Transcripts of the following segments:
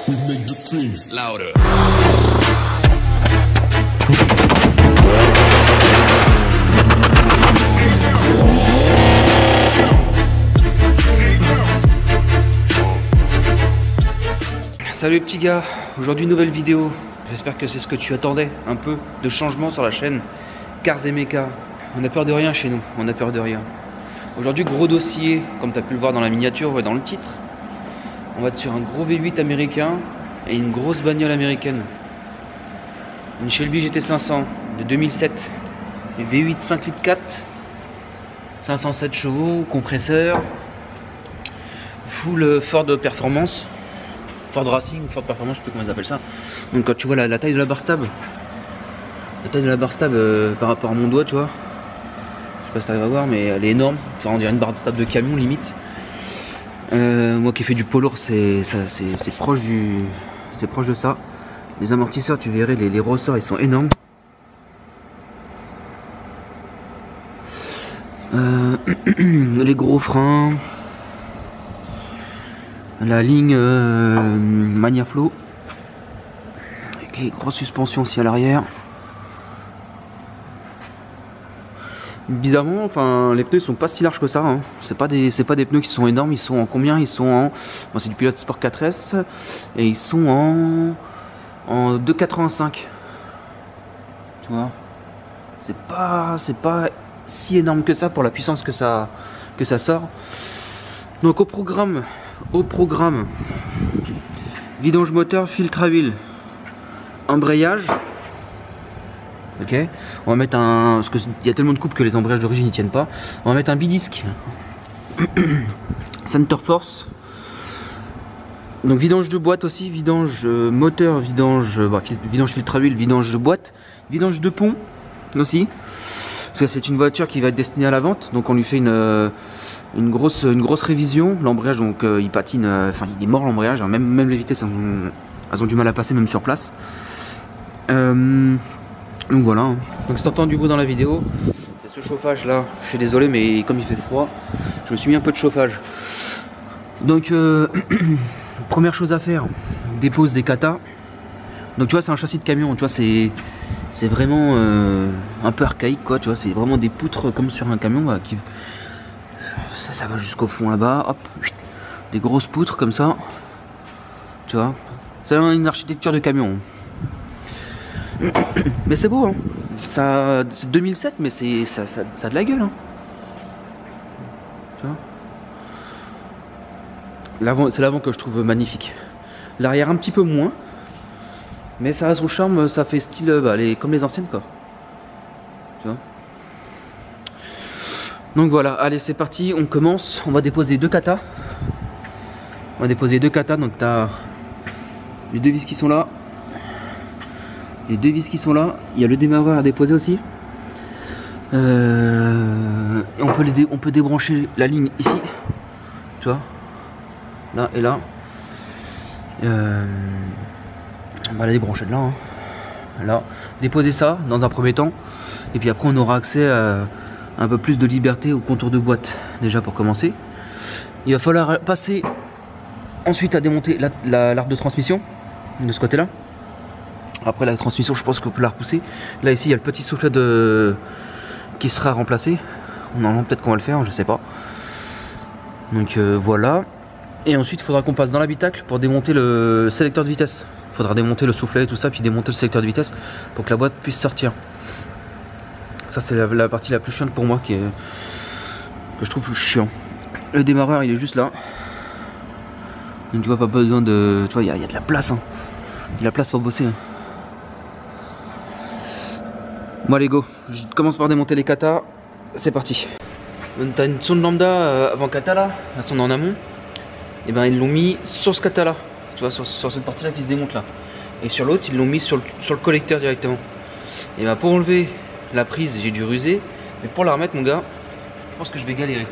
We make the streams louder. Salut les petits gars, aujourd'hui nouvelle vidéo. J'espère que c'est ce que tu attendais, un peu de changement sur la chaîne Cars et Mecha. On a peur de rien chez nous, on a peur de rien. Aujourd'hui gros dossier, comme tu as pu le voir dans la miniature ou dans le titre. On va être sur un gros V8 américain et une grosse bagnole américaine. Une Shelby GT500 de 2007. Une V8 5 litres 4. 507 chevaux, compresseur. Full Ford Performance. Ford Racing, Ford Performance, je sais plus comment ils appellent ça. Donc quand tu vois la taille de la barre stab. La taille de la barre stab par rapport à mon doigt, tu vois. Je sais pas si tu arrives à voir, mais elle est énorme. Enfin, on dirait une barre stab de camion limite. Moi qui fais du poids lourd, c'est proche de ça. Les amortisseurs, tu verrais, les ressorts ils sont énormes. Les gros freins, la ligne Magnaflow avec les grosses suspensions aussi à l'arrière. Bizarrement, enfin, les pneus sont pas si larges que ça. Hein. C'est pas des pneus qui sont énormes. Ils sont en combien? Ils sont en, bon, c'est du Pilote Sport 4S et ils sont en 2,85. Tu vois, c'est pas si énorme que ça pour la puissance que ça sort. Donc au programme, vidange moteur, filtre à huile, embrayage. Ok, on va mettre un, parce qu'il y a tellement de coupes que les embrayages d'origine n'y tiennent pas. On va mettre un bidisque, center force. Donc vidange de boîte aussi, vidange moteur, vidange filtre à huile, vidange de boîte, vidange de pont aussi. Parce que c'est une voiture qui va être destinée à la vente, donc on lui fait une grosse révision. L'embrayage, donc il patine, enfin il est mort l'embrayage, hein. Même les vitesses elles ont du mal à passer même sur place. Donc voilà, hein. Donc si t'entends du bruit dans la vidéo, c'est ce chauffage là. Je suis désolé, mais comme il fait froid, je me suis mis un peu de chauffage. Donc première chose à faire, dépose des katas. Donc tu vois, c'est un châssis de camion, tu vois, c'est vraiment un peu archaïque quoi, tu vois, c'est vraiment des poutres comme sur un camion bah, qui ça va jusqu'au fond là-bas, hop, des grosses poutres comme ça, tu vois, c'est une architecture de camion. Mais c'est beau, hein. C'est 2007, mais ça a de la gueule, hein. Tu vois, l'avant, c'est l'avant que je trouve magnifique. L'arrière un petit peu moins, mais ça a son charme, ça fait style comme les anciennes quoi. Tu vois. Donc voilà, allez c'est parti, on commence. On va déposer deux katas. Donc tu as les deux vis qui sont là. Il y a le démarreur à déposer aussi. Et on peut débrancher la ligne ici. Tu vois, là et là. On va la débrancher de là, hein. Là, déposer ça dans un premier temps. Et puis après on aura accès à un peu plus de liberté au contour de boîte. Déjà pour commencer. Il va falloir passer ensuite à démonter l'arc de transmission de ce côté là. Après la transmission, je pense qu'on peut la repousser. Là ici il y a le petit soufflet qui sera remplacé. Normalement peut-être qu'on va le faire, je sais pas. Donc voilà. Et ensuite il faudra qu'on passe dans l'habitacle pour démonter le sélecteur de vitesse. Il faudra démonter le soufflet et tout ça, puis démonter le sélecteur de vitesse pour que la boîte puisse sortir. Ça c'est la partie la plus chiante pour moi, que je trouve chiant. Le démarreur il est juste là. Donc tu vois, pas besoin de... Tu vois, il y a de la place, hein. Il y a de la place pour bosser, hein. Bon allez go, je commence par démonter les katas, c'est parti. T'as une sonde lambda avant kata là, la sonde en amont. Et ben ils l'ont mis sur ce kata là, tu vois, sur cette partie là qui se démonte là. Et sur l'autre ils l'ont mis sur le collecteur directement. Et ben pour enlever la prise j'ai dû ruser, mais pour la remettre mon gars, je pense que je vais galérer.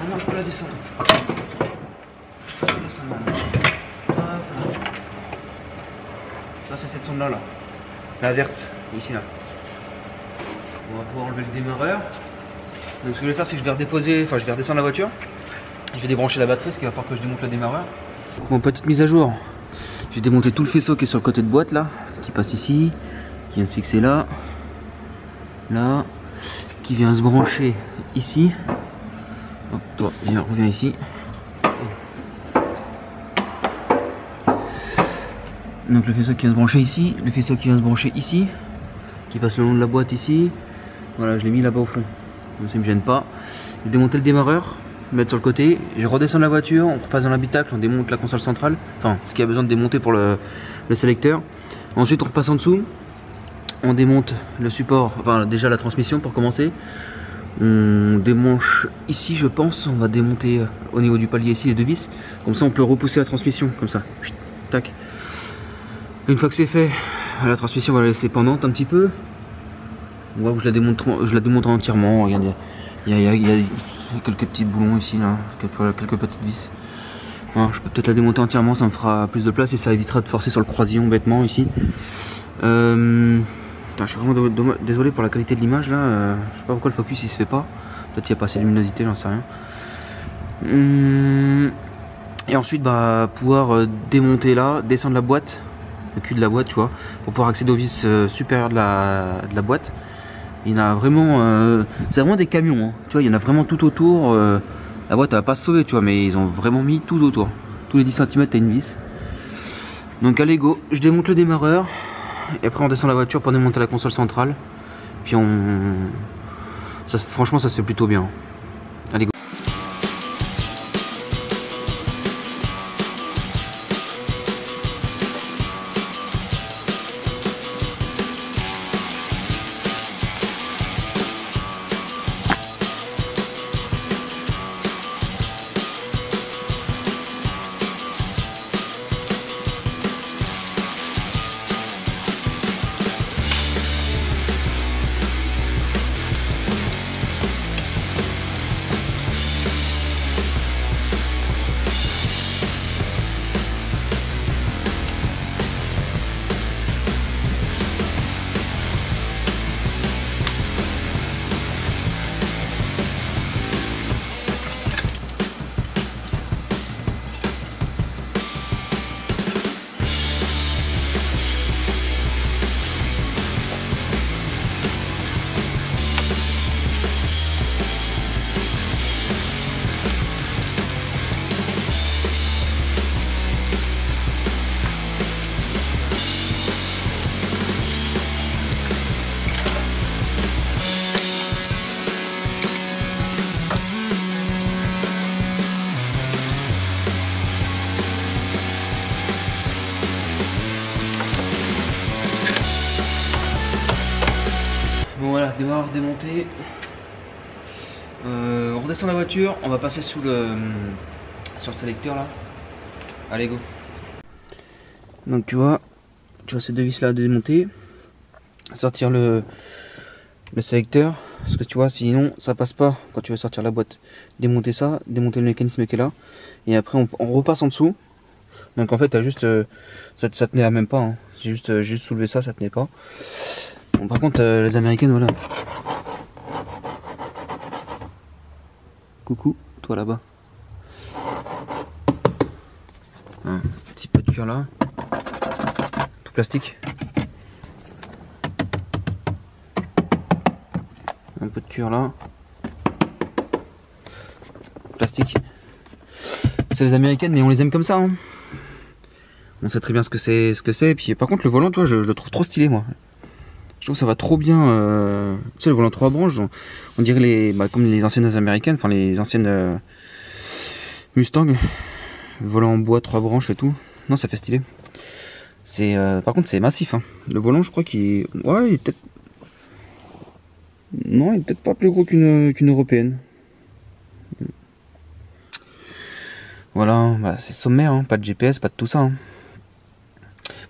Non, je peux la descendre. C'est cette sonde là, la verte, ici là. On va pouvoir enlever le démarreur. Donc ce que je vais faire, c'est que je vais redéposer, enfin je vais redescendre la voiture Je vais débrancher la batterie parce qu'il va falloir que je démonte le démarreur. Bon, petite mise à jour. J'ai démonté tout le faisceau qui est sur le côté de boîte là, qui passe ici, qui vient se fixer là, là, qui vient se brancher ici. Hop, toi, viens, reviens ici. Donc le faisceau qui vient se brancher ici, le faisceau qui vient se brancher ici, qui passe le long de la boîte ici. Voilà, je l'ai mis là-bas au fond, donc ça ne me gêne pas. J'ai démonté le démarreur, mettre sur le côté, je redescends la voiture, on repasse dans l'habitacle, on démonte la console centrale, enfin ce qu'il y a besoin de démonter pour le sélecteur. Ensuite on repasse en dessous, on démonte le support, enfin déjà la transmission pour commencer. On démanche ici, je pense, on va démonter au niveau du palier ici les deux vis, comme ça on peut repousser la transmission, comme ça, tac. Une fois que c'est fait, la transmission on va la laisser pendante un petit peu. On voit où je la démonte entièrement. Regardez, il y a quelques petits boulons ici, là, quelques petites vis. Voilà, je peux peut-être la démonter entièrement, ça me fera plus de place et ça évitera de forcer sur le croisillon bêtement ici. Putain, je suis vraiment désolé pour la qualité de l'image là. Je sais pas pourquoi le focus il se fait pas. Peut-être qu'il n'y a pas assez de luminosité, j'en sais rien. Et ensuite, bah, pouvoir démonter là, descendre la boîte. Le cul de la boîte, tu vois, pour pouvoir accéder aux vis supérieures de la boîte. Il y en a vraiment, c'est vraiment des camions, hein. Tu vois, il y en a vraiment tout autour. La boîte elle va pas se sauver, tu vois, mais ils ont vraiment mis tout autour. Tous les 10 cm t'as une vis. Donc allez go, je démonte le démarreur et après on descend la voiture pour démonter la console centrale. Puis franchement ça se fait plutôt bien. Allez go. Bon voilà, démarreur démonté. On redescend la voiture, on va passer sur le sélecteur là. Allez go. Donc tu vois ces deux vis là à démonter. Sortir le sélecteur. Parce que tu vois sinon ça passe pas quand tu veux sortir la boîte. Démonter ça, démonter le mécanisme qui est là. Et après on repasse en dessous. Donc en fait t'as juste ça tenait même pas, hein. J'ai juste soulevé ça tenait pas. Bon, par contre les américaines voilà. Coucou, toi là-bas. Un petit peu de cuir là. Tout plastique. Un peu de cuir là. Plastique. C'est les américaines mais on les aime comme ça, hein. On sait très bien ce que c'est. Et puis par contre le volant, tu vois, je le trouve trop stylé moi. Je trouve que ça va trop bien. Tu sais, le volant 3 branches, on dirait comme les anciennes américaines, enfin les anciennes Mustang. Volant en bois 3 branches et tout. Non, ça fait stylé. Par contre c'est massif, hein. Le volant je crois qu'il est... Ouais, il est peut-être... Non, il est peut-être pas plus gros qu'une européenne. Voilà, bah, c'est sommaire, hein. Pas de GPS, pas de tout ça, hein.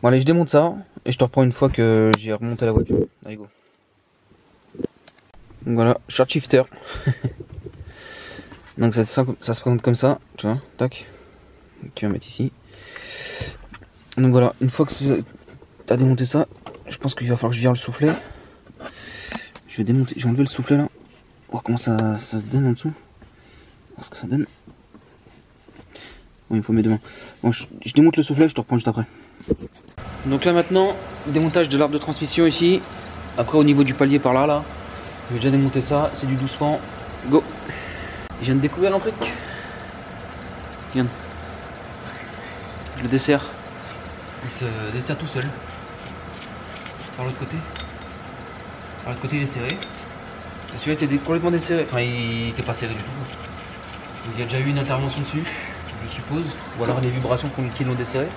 Bon allez, je démonte ça et je te reprends une fois que j'ai remonté la voiture. Allez go. Donc voilà, short shifter. Donc ça se présente comme ça, tu vois, tac. Tu vas mettre ici. Donc voilà, une fois que tu as démonté ça, je pense qu'il va falloir que je vire le soufflet. Je vais enlever le soufflet là. Voir comment ça se donne en dessous. Voir ce que ça donne. il me faut mes deux mains. Bon, je démonte le soufflet, je te reprends juste après. Donc là maintenant, démontage de l'arbre de transmission ici. Après au niveau du palier par là, j'ai déjà démonté ça, c'est du doucement. Go. Je viens de découvrir un truc. Regarde. Je le desserre. Il se dessert tout seul. Par l'autre côté. Par l'autre côté il est serré. Celui-là était complètement desserré. Enfin il n'était pas serré du tout. Il y a déjà eu une intervention dessus, je suppose. Ou alors des vibrations qui l'ont desserré.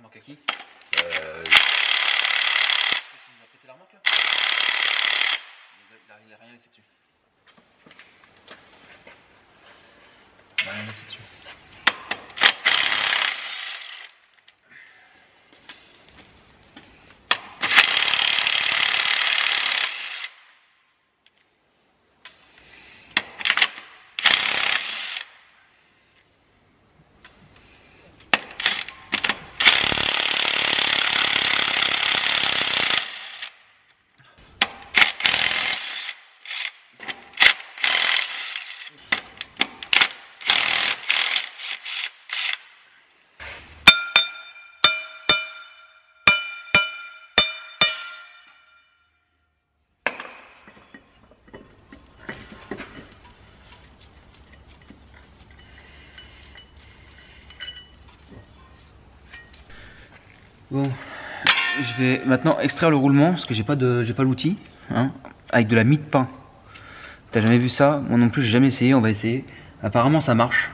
remorque à qui? Euh, Tu nous as prêté la remorque là? Il a rien laissé dessus. Il a rien laissé dessus. Bon, je vais maintenant extraire le roulement parce que j'ai pas l'outil, hein, avec de la mie de pain. T'as jamais vu ça? Moi non plus, j'ai jamais essayé. On va essayer. Apparemment, ça marche.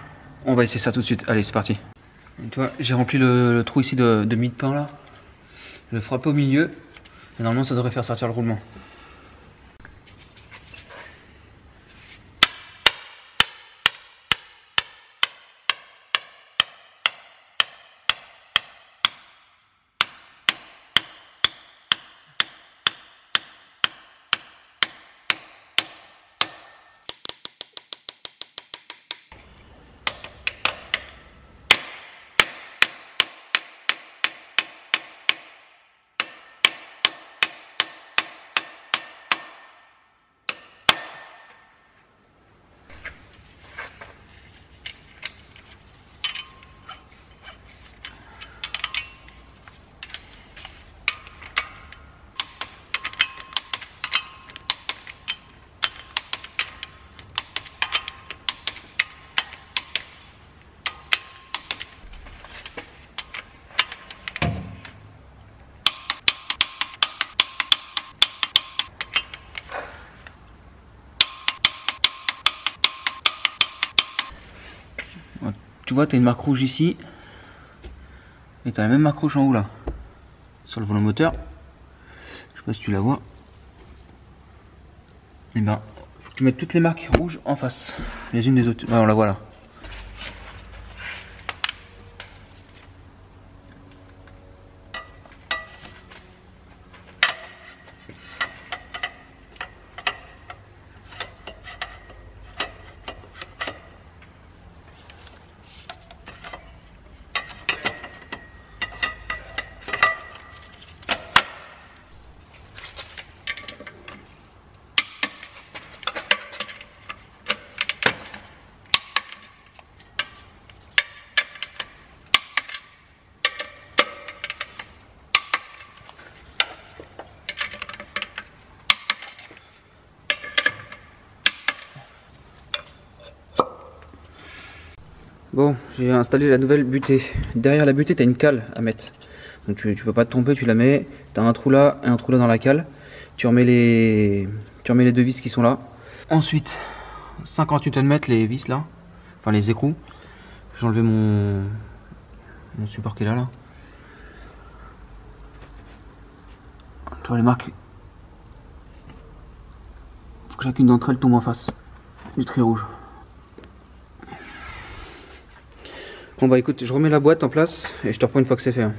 On va essayer ça tout de suite. Allez, c'est parti. Et tu vois, j'ai rempli le trou ici de mie de pain là. Je le frappe au milieu. Et normalement, ça devrait faire sortir le roulement. Tu vois, tu as une marque rouge ici. Et tu as la même marque rouge en haut là. Sur le volant moteur. Je sais pas si tu la vois. Et ben, faut que tu mettes toutes les marques rouges en face. Les unes des autres. Ouais, on la voit là. Bon, j'ai installé la nouvelle butée. Derrière la butée, tu as une cale à mettre. Donc tu peux pas te tromper, tu la mets. Tu as un trou là et un trou là dans la cale. Tu remets les deux vis qui sont là. Ensuite, 58 Nm les vis là. Enfin les écrous. J'ai enlevé mon support qui est là. Tu vois les marques. Faut que chacune d'entre elles tombe en face du trait rouge. Bon bah écoute, je remets la boîte en place et je te reprends une fois que c'est fait. Hein.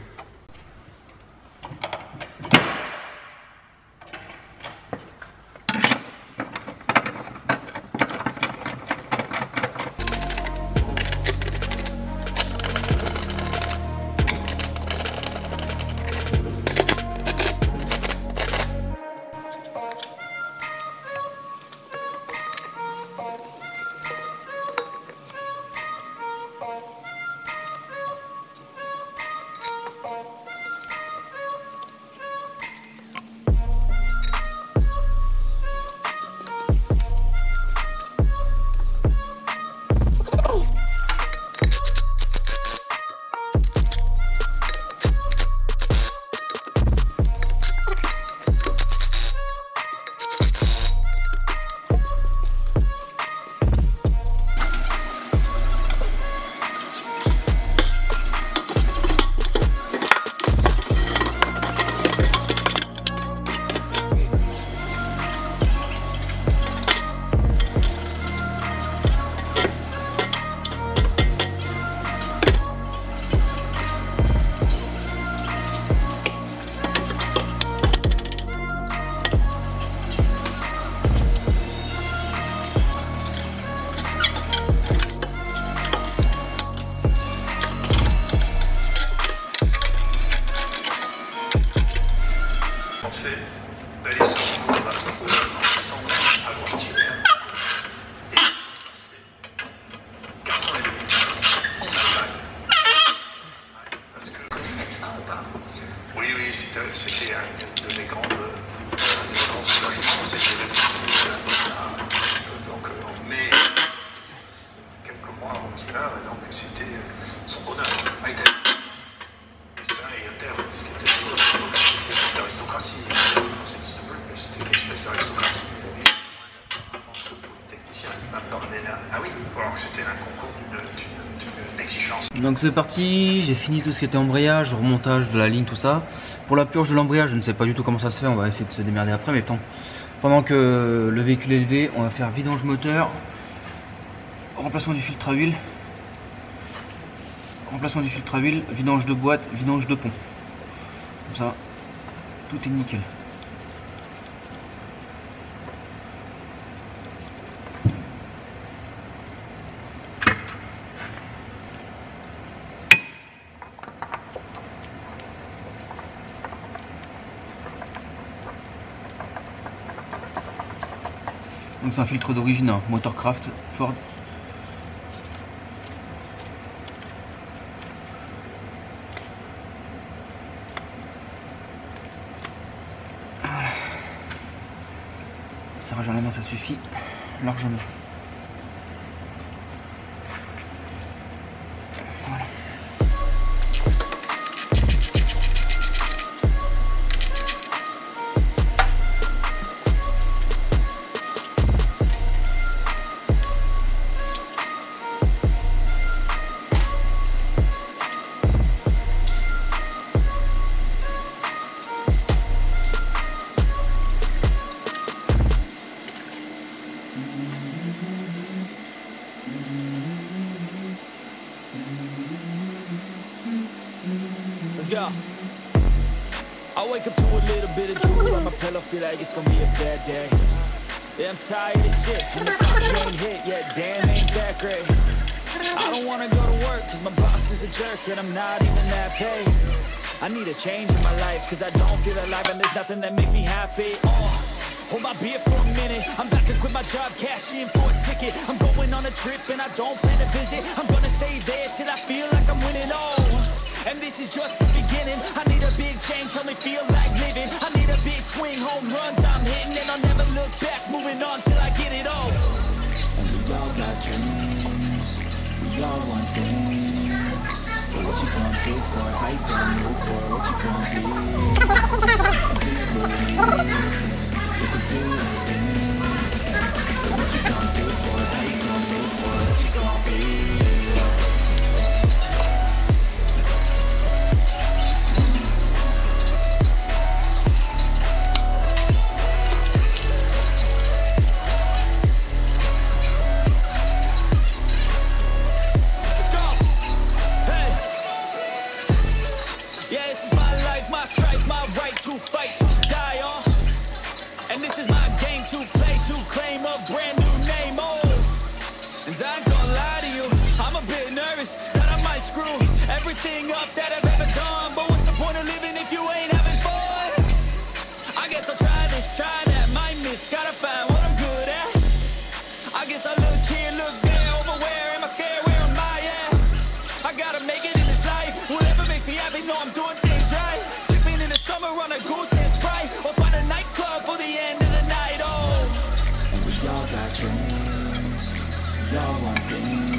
c'était son bonheur. Et ça, et un terme, ce qui était une espèce d'aristocratie. Ça n'existe plus, mais c'était une espèce d'aristocratie. Le technicien qui m'a parlé là. Ah oui, alors c'était un concours d'une exigence. Donc c'est parti, j'ai fini tout ce qui était embrayage, remontage de la ligne, tout ça. Pour la purge de l'embrayage, je ne sais pas du tout comment ça se fait, on va essayer de se démerder après, mais pendant que le véhicule est levé, on va faire vidange moteur, remplacement du filtre à huile, vidange de boîte, vidange de pont. Comme ça, tout est nickel. Donc c'est un filtre d'origine, hein, Motorcraft, Ford. Voilà. Serrage à la main, ça suffit largement. Voilà. Let's go. I wake up to a little bit of drool on my pillow, feel like it's gonna be a bad day. Yeah, I'm tired of shit, and the coffee ain't hit yet, damn, ain't that great. I don't wanna go to work, cause my boss is a jerk, and I'm not even that paid. I need a change in my life, cause I don't feel alive, and there's nothing that makes me happy. Hold my beer for a minute, I'm about to quit my job, cash in for a ticket. I'm going on a trip, and I don't plan to visit. I'm gonna stay there till I feel like I'm winning, and this is just the beginning. I need a big change, help me feel like living. I need a big swing, home runs I'm hitting, and I'll never look back, moving on till I get it all. And we all got dreams, we all want things. So what you gonna do for it? How you gonna move for it? What you gonna be? Do you believe you can do anything? But what you gonna do for it? How you gonna move for it? What you gonna be? Everything up that I've ever done, but what's the point of living if you ain't having fun? I guess I'll try this, try that, might miss, gotta find what I'm good at. I guess I look here, look there, over where am I scared, where am I at? I gotta make it in this life, whatever makes me happy, know I'm doing things right. Sipping in the summer on a goose and Sprite, or find a nightclub for the end of the night, And we all got dreams, we all want things.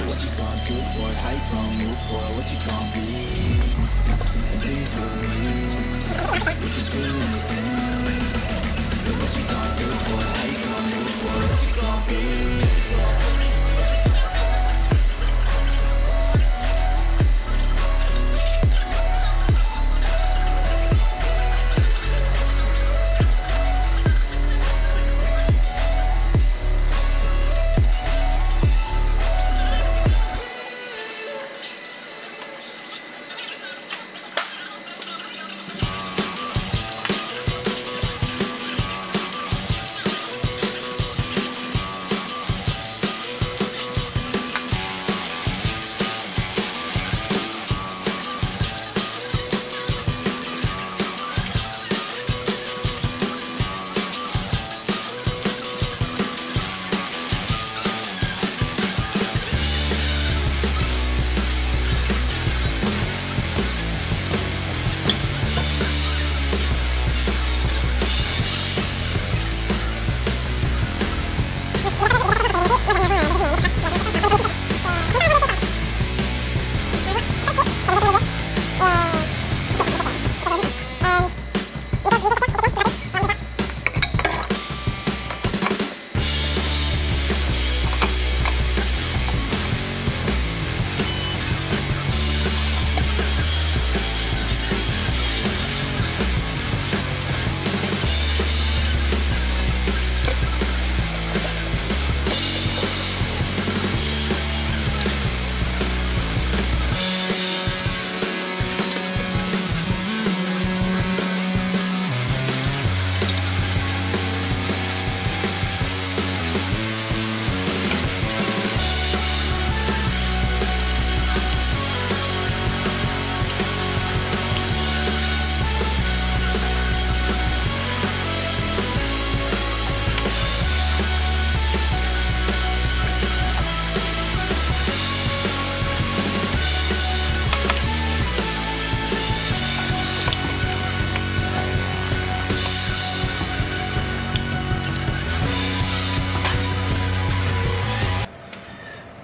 What you gonna do for it? How you gonna move for it? What you gonna be? And do you believe you can do anything? But what you gonna do for it? How you gonna move for it? What you gonna be?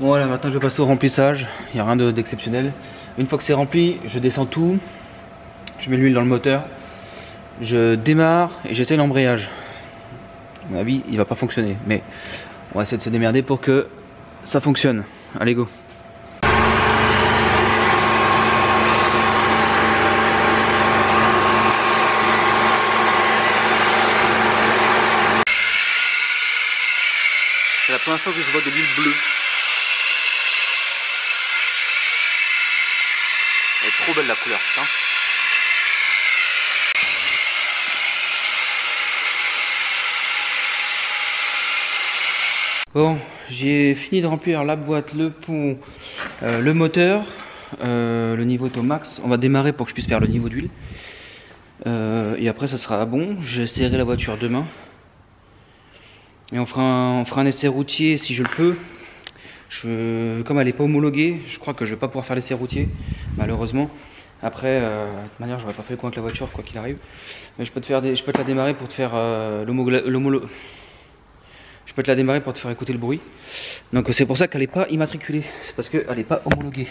Voilà, maintenant je vais passer au remplissage. Il n'y a rien d'exceptionnel. Une fois que c'est rempli, je descends tout. Je mets l'huile dans le moteur. Je démarre et j'essaie l'embrayage. À mon avis, il va pas fonctionner. Mais on va essayer de se démerder pour que ça fonctionne. Allez, go. C'est la première fois que je vois de l'huile bleue. Elle est trop belle la couleur, putain. Bon, j'ai fini de remplir la boîte, le pont, le moteur. Le niveau est au max. On va démarrer pour que je puisse faire le niveau d'huile. Et après, ça sera bon. J'essaierai la voiture demain. Et on fera un essai routier si je le peux. Comme elle n'est pas homologuée, je crois que je vais pas pouvoir faire l'essai routier, malheureusement. Après, de toute manière, j'aurais pas fait le coin avec la voiture, quoi qu'il arrive. Mais je peux te la démarrer pour te faire je peux te la démarrer pour te faire écouter le bruit. Donc c'est pour ça qu'elle n'est pas immatriculée. C'est parce qu'elle n'est pas homologuée.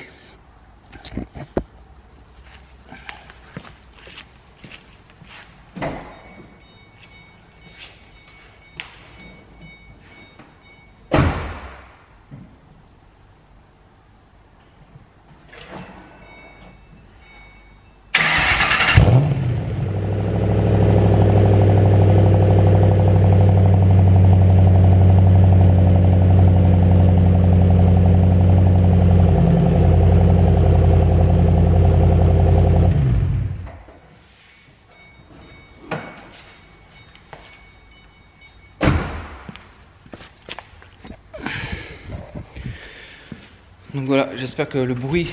Donc voilà, j'espère que le bruit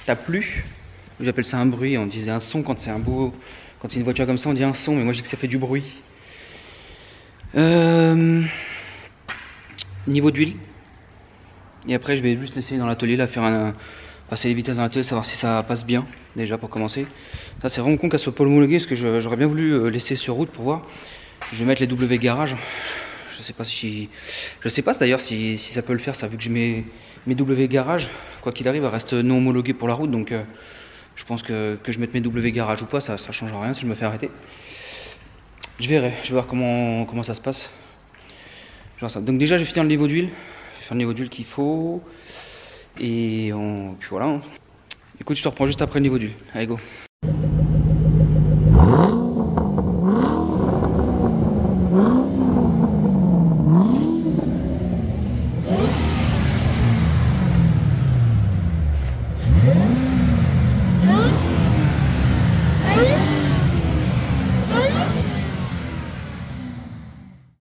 t'a plu. J'appelle ça un bruit, on disait un son quand c'est quand c'est une voiture comme ça, on dit un son, mais moi je dis que ça fait du bruit. Niveau d'huile. Et après je vais juste essayer dans l'atelier, là, passer les vitesses dans l'atelier, savoir si ça passe bien, déjà pour commencer. Ça c'est vraiment con qu'elle soit pas homologuée, parce que j'aurais bien voulu laisser sur route pour voir. Je vais mettre les W garage. Je sais pas d'ailleurs si ça peut le faire, ça, vu que je mets mes W garage, quoi qu'il arrive, elle reste non homologuée pour la route, donc je pense que je mette mes W garage ou pas, ça change rien si je me fais arrêter. Je vais voir comment ça se passe. Donc déjà je vais finir le niveau d'huile, je vais faire le niveau d'huile qu'il faut, et puis voilà. Écoute, je te reprends juste après le niveau d'huile. Allez, go.